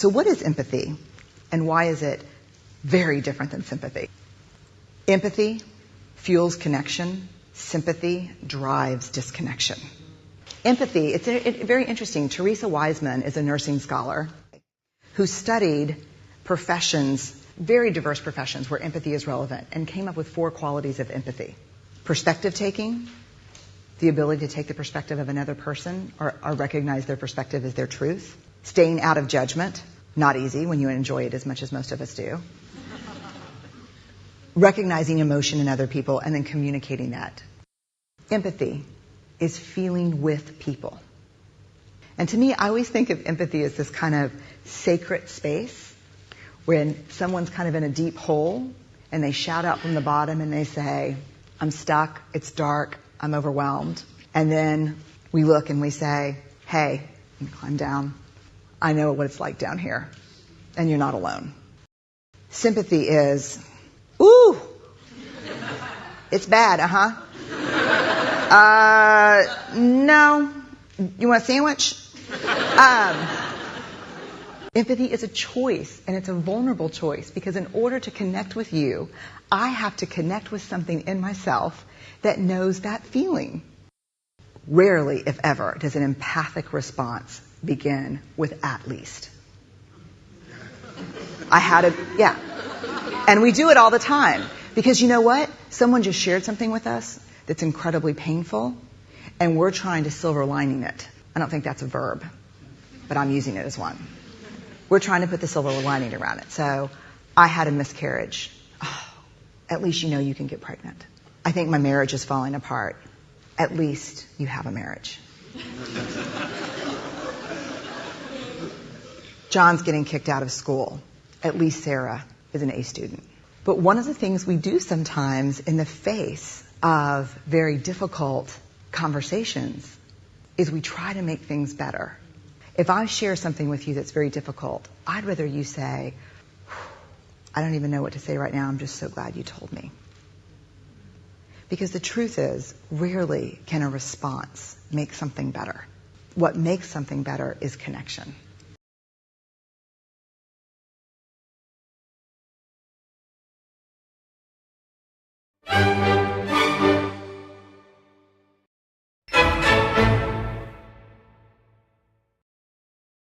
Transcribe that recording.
So what is empathy, and why is it very different than sympathy? Empathy fuels connection. Sympathy drives disconnection. Empathy, it's very interesting. Teresa Wiseman is a nursing scholar who studied professions, very diverse professions where empathy is relevant, and came up with 4 qualities of empathy. Perspective taking, the ability to take the perspective of another person or recognize their perspective as their truth. Staying out of judgment, not easy when you enjoy it as much as most of us do. Recognizing emotion in other people and then communicating that. Empathy is feeling with people. And to me, I always think of empathy as this kind of sacred space when someone's kind of in a deep hole and they shout out from the bottom and they say, I'm stuck, it's dark, I'm overwhelmed. And then we look and we say, hey, climb down. I know what it's like down here, and you're not alone. Sympathy is, ooh, it's bad, no. You want a sandwich? Empathy is a choice, and it's a vulnerable choice, because in order to connect with you, I have to connect with something in myself that knows that feeling. Rarely, if ever, does an empathic response begin with at least. And we do it all the time. Because you know what? Someone just shared something with us that's incredibly painful, and we're trying to silver lining it. I don't think that's a verb, but I'm using it as one. We're trying to put the silver lining around it. So, I had a miscarriage. Oh, at least you know you can get pregnant. I think my marriage is falling apart. At least you have a marriage. John's getting kicked out of school. At least Sarah is an A student. But one of the things we do sometimes in the face of very difficult conversations is we try to make things better. If I share something with you that's very difficult, I'd rather you say, I don't even know what to say right now, I'm just so glad you told me. Because the truth is, rarely can a response make something better. What makes something better is connection.